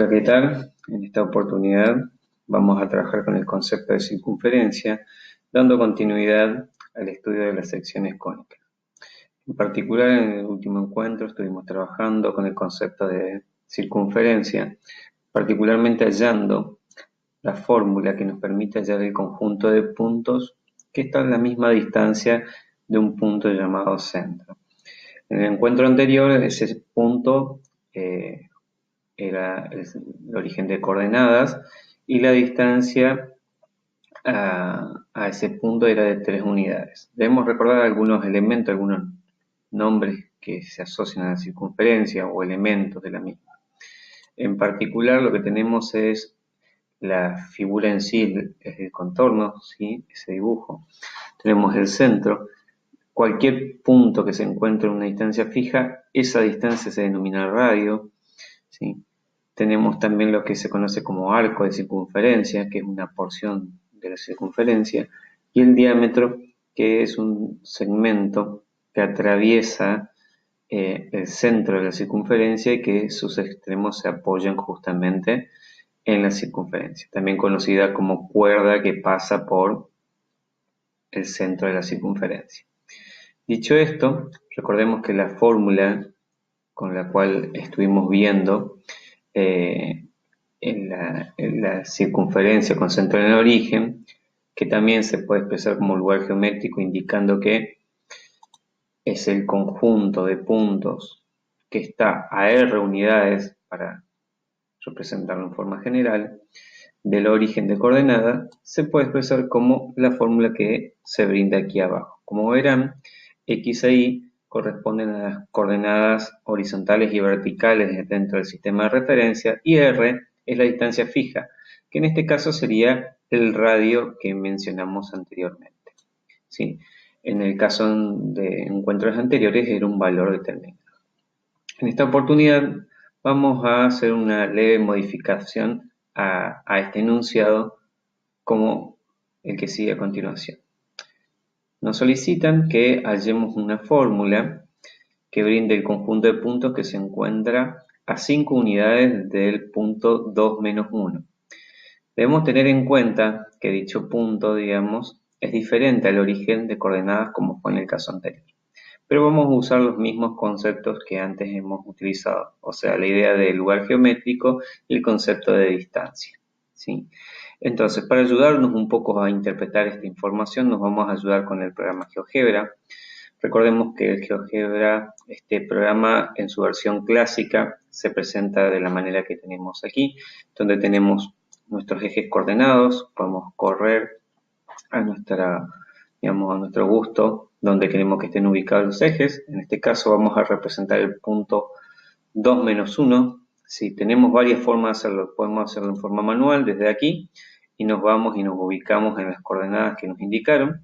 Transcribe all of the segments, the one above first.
Hola, ¿qué tal? En esta oportunidad vamos a trabajar con el concepto de circunferencia, dando continuidad al estudio de las secciones cónicas. En particular, en el último encuentro estuvimos trabajando con el concepto de circunferencia, particularmente hallando la fórmula que nos permite hallar el conjunto de puntos que está a la misma distancia de un punto llamado centro. En el encuentro anterior, ese punto era el origen de coordenadas y la distancia a ese punto era de 3 unidades. Debemos recordar algunos elementos, algunos nombres que se asocian a la circunferencia o elementos de la misma. En particular, lo que tenemos es la figura en sí, es el contorno, ¿sí? Ese dibujo. Tenemos el centro. Cualquier punto que se encuentre en una distancia fija, esa distancia se denomina radio, ¿sí? Tenemos también lo que se conoce como arco de circunferencia, que es una porción de la circunferencia, y el diámetro, que es un segmento que atraviesa el centro de la circunferencia y que sus extremos se apoyan justamente en la circunferencia, también conocida como cuerda que pasa por el centro de la circunferencia. Dicho esto, recordemos que la fórmula con la cual estuvimos viendo en la circunferencia con centro en el origen, que también se puede expresar como lugar geométrico, indicando que es el conjunto de puntos que está a R unidades, para representarlo en forma general, del origen de coordenada, se puede expresar como la fórmula que se brinda aquí abajo. Como verán, X e Y corresponden a las coordenadas horizontales y verticales dentro del sistema de referencia, y R es la distancia fija, que en este caso sería el radio que mencionamos anteriormente, ¿sí? En el caso de encuentros anteriores era un valor determinado. En esta oportunidad vamos a hacer una leve modificación a este enunciado como el que sigue a continuación. Nos solicitan que hallemos una fórmula que brinde el conjunto de puntos que se encuentra a 5 unidades del punto 2 menos 1. Debemos tener en cuenta que dicho punto, digamos, es diferente al origen de coordenadas como fue en el caso anterior. Pero vamos a usar los mismos conceptos que antes hemos utilizado, o sea, la idea de lugar geométrico y el concepto de distancia, ¿sí? Entonces, para ayudarnos un poco a interpretar esta información, nos vamos a ayudar con el programa GeoGebra. Recordemos que el GeoGebra, este programa en su versión clásica, se presenta de la manera que tenemos aquí, donde tenemos nuestros ejes coordenados, podemos correr a digamos, a nuestro gusto, donde queremos que estén ubicados los ejes. En este caso vamos a representar el punto 2 menos 1. Si tenemos varias formas de hacerlo, podemos hacerlo en forma manual desde aquí y nos vamos y nos ubicamos en las coordenadas que nos indicaron,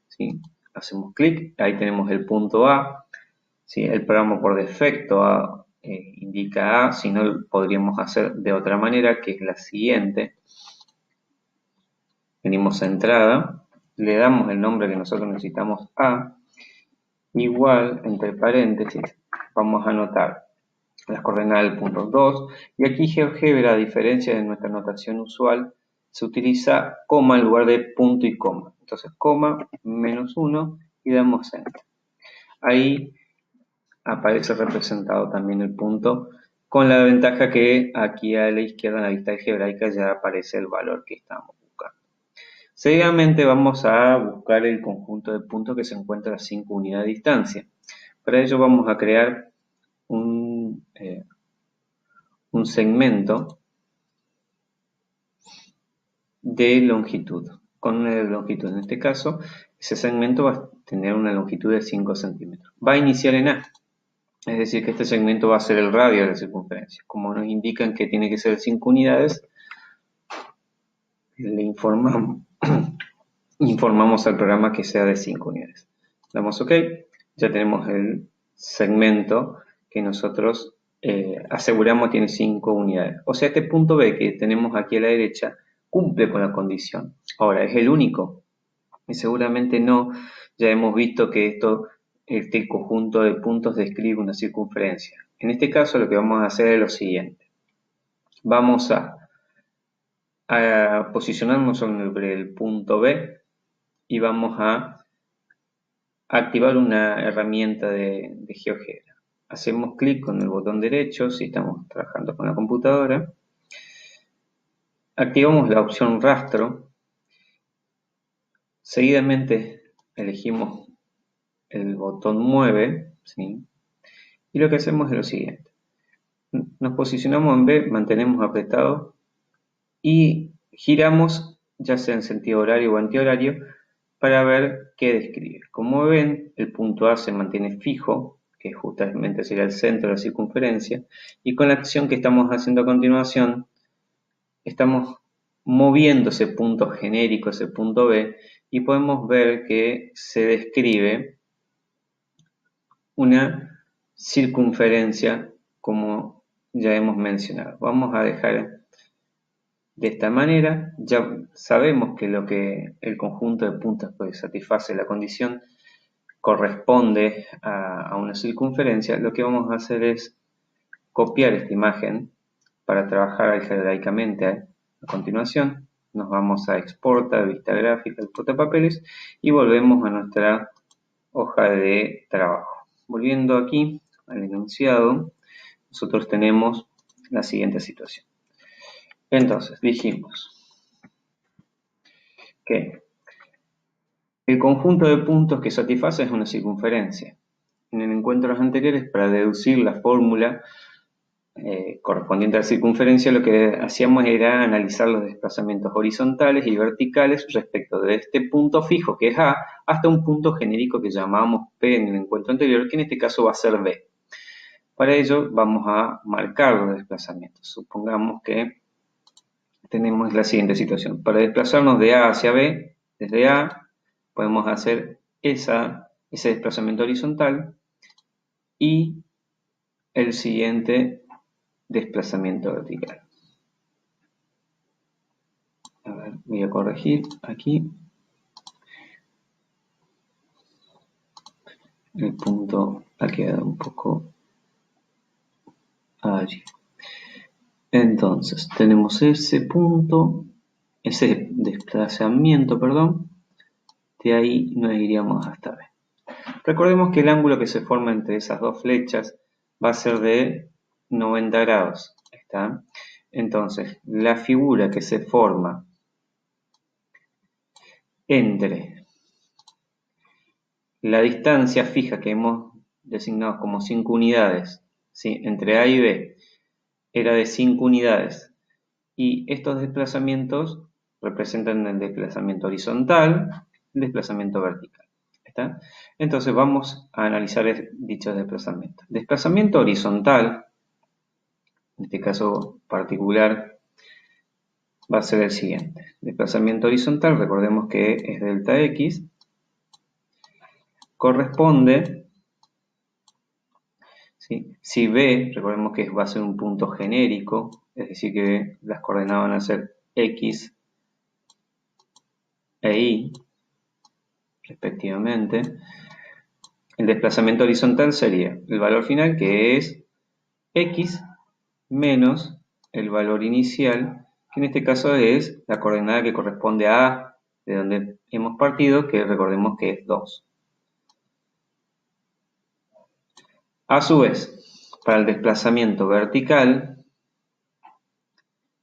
¿sí? Hacemos clic, ahí tenemos el punto A, ¿sí? El programa por defecto indica A, si no podríamos hacer de otra manera, que es la siguiente. Venimos a entrada, le damos el nombre que nosotros necesitamos A, igual, entre paréntesis, vamos a anotar las coordenadas del punto 2, y aquí GeoGebra, a diferencia de nuestra notación usual, se utiliza coma en lugar de punto y coma. Entonces, coma, menos 1, y damos Enter. Ahí aparece representado también el punto, con la ventaja que aquí a la izquierda, en la vista algebraica, ya aparece el valor que estamos buscando. Seguidamente vamos a buscar el conjunto de puntos que se encuentra a 5 unidades de distancia. Para ello vamos a crear un segmento de longitud, con una longitud. En este caso, ese segmento va a tener una longitud de 5 centímetros. Va a iniciar en A, es decir, que este segmento va a ser el radio de la circunferencia. Como nos indican que tiene que ser 5 unidades, le informamos al programa que sea de 5 unidades. Damos OK, ya tenemos el segmento que nosotros aseguramos tiene 5 unidades. O sea, este punto B que tenemos aquí a la derecha cumple con la condición. Ahora, ¿es el único? Y seguramente no. Ya hemos visto que este conjunto de puntos describe una circunferencia. En este caso lo que vamos a hacer es lo siguiente. vamos a posicionarnos sobre el punto B y vamos a activar una herramienta de GeoGebra. Hacemos clic con el botón derecho si estamos trabajando con la computadora. Activamos la opción rastro. Seguidamente elegimos el botón mueve, ¿sí? Y lo que hacemos es lo siguiente. Nos posicionamos en B, mantenemos apretado y giramos, ya sea en sentido horario o antihorario, para ver qué describe. Como ven, el punto A se mantiene fijo, que justamente sería el centro de la circunferencia, y con la acción que estamos haciendo a continuación, estamos moviendo ese punto genérico, ese punto B, y podemos ver que se describe una circunferencia como ya hemos mencionado. Vamos a dejar de esta manera, ya sabemos que lo que el conjunto de puntos que satisface la condición corresponde a una circunferencia. Lo que vamos a hacer es copiar esta imagen para trabajar algebraicamente a continuación. Nos vamos a exportar, vista gráfica, el portapapeles y volvemos a nuestra hoja de trabajo. Volviendo aquí al enunciado, nosotros tenemos la siguiente situación. Entonces, dijimos que el conjunto de puntos que satisface es una circunferencia. En el encuentros anteriores, para deducir la fórmula correspondiente a la circunferencia, lo que hacíamos era analizar los desplazamientos horizontales y verticales respecto de este punto fijo, que es A, hasta un punto genérico que llamábamos P en el encuentro anterior, que en este caso va a ser B. Para ello vamos a marcar los desplazamientos. Supongamos que tenemos la siguiente situación. Para desplazarnos de A hacia B, desde A, podemos hacer ese desplazamiento horizontal y el siguiente desplazamiento vertical. A ver, voy a corregir aquí. El punto ha quedado un poco allí. Entonces, tenemos ese punto, ese desplazamiento, perdón, de ahí nos iríamos hasta B. Recordemos que el ángulo que se forma entre esas dos flechas va a ser de 90 grados. ¿Está? Entonces, la figura que se forma entre la distancia fija que hemos designado como 5 unidades, ¿sí? Entre A y B, era de 5 unidades. Y estos desplazamientos representan el desplazamiento horizontal, el desplazamiento vertical. ¿Está? Entonces vamos a analizar dichos desplazamientos. Desplazamiento horizontal, en este caso particular, va a ser el siguiente. Desplazamiento horizontal, recordemos que es delta x, corresponde, ¿sí? Si B, recordemos que va a ser un punto genérico, es decir que las coordenadas van a ser x e y, respectivamente. El desplazamiento horizontal sería el valor final, que es x menos el valor inicial, que en este caso es la coordenada que corresponde a A, de donde hemos partido, que recordemos que es 2. A su vez, para el desplazamiento vertical,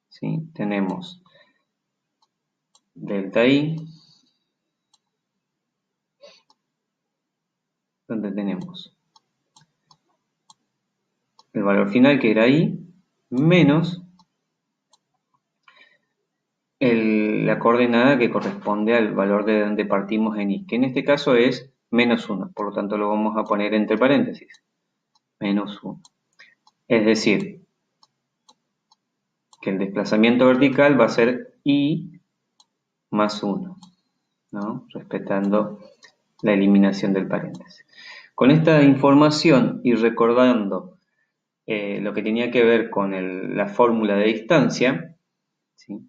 ¿sí? Tenemos delta y, donde tenemos el valor final, que era y, menos la coordenada que corresponde al valor de donde partimos en y, que en este caso es menos 1, por lo tanto lo vamos a poner entre paréntesis, menos 1. Es decir, que el desplazamiento vertical va a ser y más 1, ¿no? Respetando la eliminación del paréntesis. Con esta información y recordando lo que tenía que ver con la fórmula de distancia, ¿sí?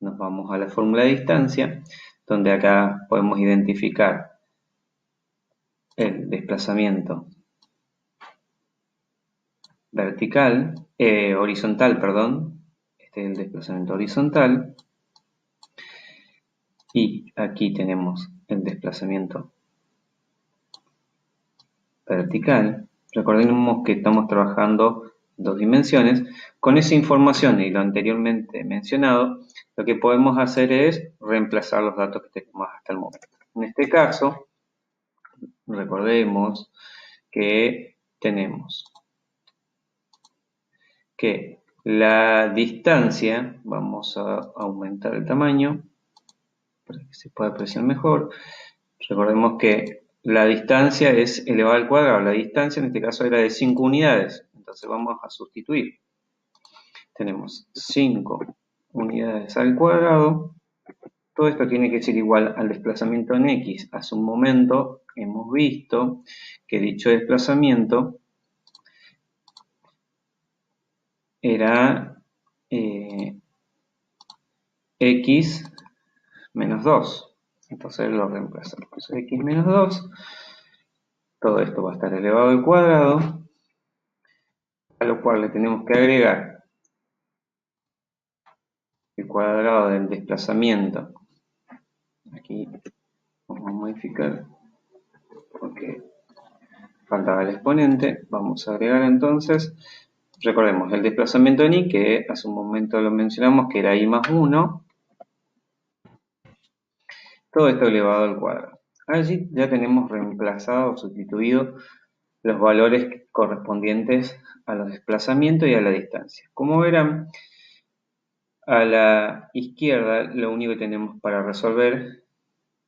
Nos vamos a la fórmula de distancia, donde acá podemos identificar el desplazamiento horizontal, perdón, este es el desplazamiento horizontal. Y aquí tenemos el desplazamiento vertical. Recordemos que estamos trabajando en dos dimensiones. Con esa información y lo anteriormente mencionado, lo que podemos hacer es reemplazar los datos que tenemos hasta el momento. En este caso, recordemos que tenemos que la distancia, vamos a aumentar el tamaño para que se pueda apreciar mejor. Recordemos que la distancia es elevada al cuadrado. La distancia en este caso era de 5 unidades. Entonces vamos a sustituir. Tenemos 5 unidades al cuadrado. Todo esto tiene que ser igual al desplazamiento en X. Hace un momento hemos visto que dicho desplazamiento era X menos 2. Entonces lo reemplazamos. X menos 2. Todo esto va a estar elevado al cuadrado, a lo cual le tenemos que agregar el cuadrado del desplazamiento. Aquí vamos a modificar porque faltaba el exponente. Vamos a agregar entonces, recordemos, el desplazamiento en y, que hace un momento lo mencionamos, que era y más 1. Todo esto elevado al cuadrado. Allí ya tenemos reemplazado o sustituido los valores correspondientes a los desplazamientos y a la distancia. Como verán, a la izquierda lo único que tenemos para resolver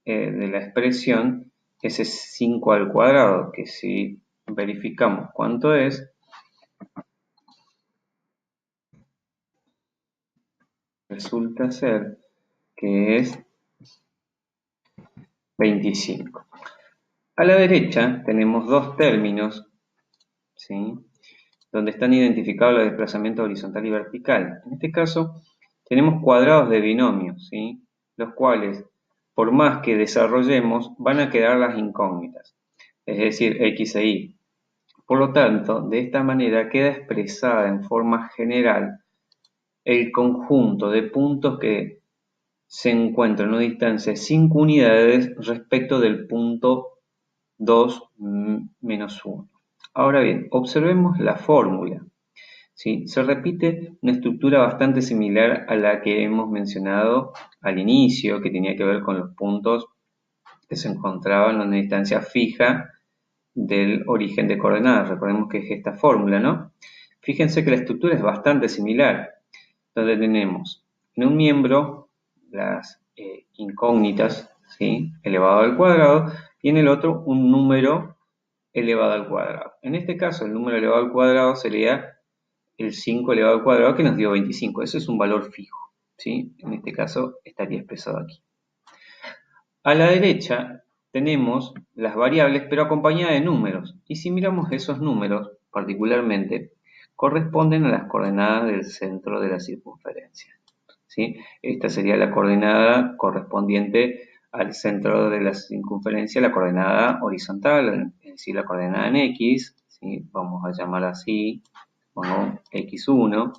de la expresión es 5 al cuadrado, que si verificamos cuánto es, resulta ser que es 25. A la derecha tenemos dos términos, ¿sí?, donde están identificados los desplazamientos horizontal y vertical. En este caso tenemos cuadrados de binomios, ¿sí?, los cuales, por más que desarrollemos, van a quedar las incógnitas, es decir, x e y. Por lo tanto, de esta manera queda expresada en forma general el conjunto de puntos que se encuentran a una distancia de 5 unidades respecto del punto 2 menos 1. Ahora bien, observemos la fórmula, ¿sí? Se repite una estructura bastante similar a la que hemos mencionado al inicio, que tenía que ver con los puntos que se encontraban a una distancia fija del origen de coordenadas. Recordemos que es esta fórmula, ¿no? Fíjense que la estructura es bastante similar, donde tenemos en un miembro las incógnitas, ¿sí?, elevado al cuadrado, y en el otro un número elevado al cuadrado. En este caso, el número elevado al cuadrado sería el 5 elevado al cuadrado, que nos dio 25. Ese es un valor fijo, ¿sí? En este caso estaría expresado aquí. A la derecha tenemos las variables, pero acompañadas de números. Y si miramos esos números, particularmente, corresponden a las coordenadas del centro de la circunferencia, ¿sí? Esta sería la coordenada correspondiente al centro de la circunferencia, la coordenada horizontal, es decir, la coordenada en X, ¿sí?, vamos a llamar así, como X1.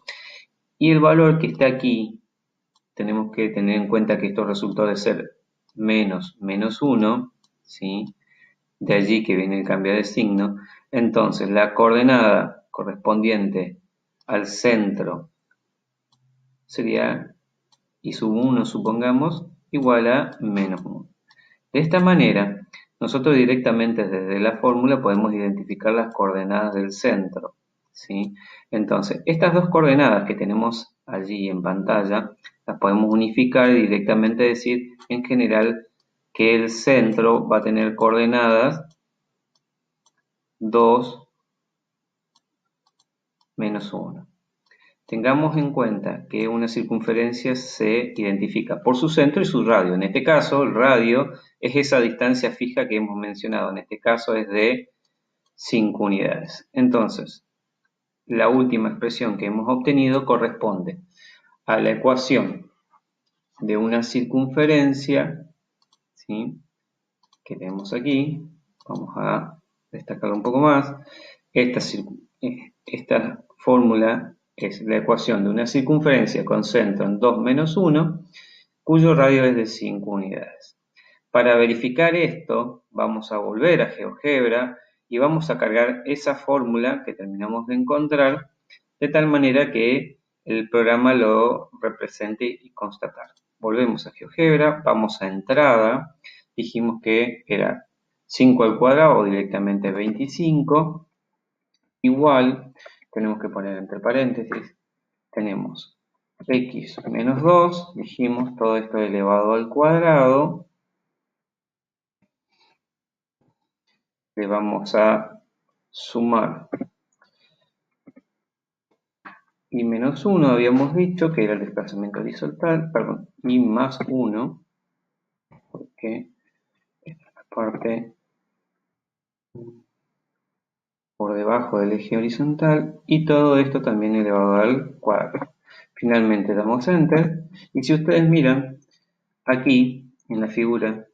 Y el valor que está aquí, tenemos que tener en cuenta que esto resultó de ser menos 1, ¿sí?, de allí que viene el cambio de signo. Entonces, la coordenada correspondiente al centro sería y sub 1, supongamos, igual a menos 1. De esta manera, nosotros directamente desde la fórmula podemos identificar las coordenadas del centro, ¿sí? Entonces, estas dos coordenadas que tenemos allí en pantalla, las podemos unificar y directamente decir en general que el centro va a tener coordenadas 2, menos 1. Tengamos en cuenta que una circunferencia se identifica por su centro y su radio. En este caso, el radio es esa distancia fija que hemos mencionado. En este caso es de 5 unidades. Entonces, la última expresión que hemos obtenido corresponde a la ecuación de una circunferencia, ¿sí?, que tenemos aquí. Vamos a destacarlo un poco más. Esta fórmula es la ecuación de una circunferencia con centro en 2 menos 1, cuyo radio es de 5 unidades. Para verificar esto, vamos a volver a GeoGebra y vamos a cargar esa fórmula que terminamos de encontrar, de tal manera que el programa lo represente y constatar. Volvemos a GeoGebra, vamos a entrada, dijimos que era 5 al cuadrado o directamente 25, igual, tenemos que poner entre paréntesis, tenemos x menos 2, dijimos todo esto elevado al cuadrado, le vamos a sumar y menos 1 habíamos dicho que era el desplazamiento horizontal, perdón, y más 1, porque esta es la parte por debajo del eje horizontal, y todo esto también elevado al cuadrado. Finalmente damos Enter, y si ustedes miran, aquí en la figura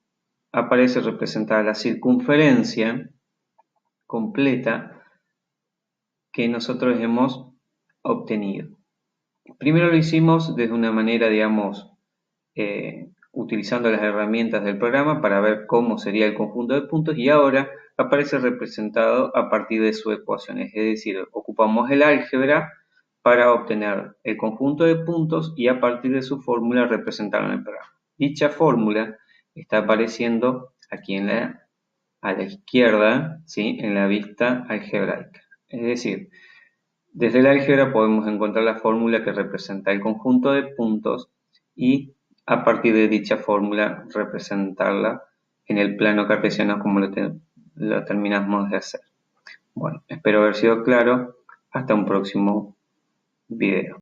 aparece representada la circunferencia completa que nosotros hemos obtenido. Primero lo hicimos desde una manera, digamos, utilizando las herramientas del programa para ver cómo sería el conjunto de puntos, y ahora aparece representado a partir de sus ecuaciones, es decir, ocupamos el álgebra para obtener el conjunto de puntos y a partir de su fórmula representarlo en el programa. Dicha fórmula está apareciendo aquí a la izquierda, ¿sí?, en la vista algebraica. Es decir, desde el álgebra podemos encontrar la fórmula que representa el conjunto de puntos y a partir de dicha fórmula representarla en el plano cartesiano como lo terminamos de hacer. Bueno, espero haber sido claro. Hasta un próximo video.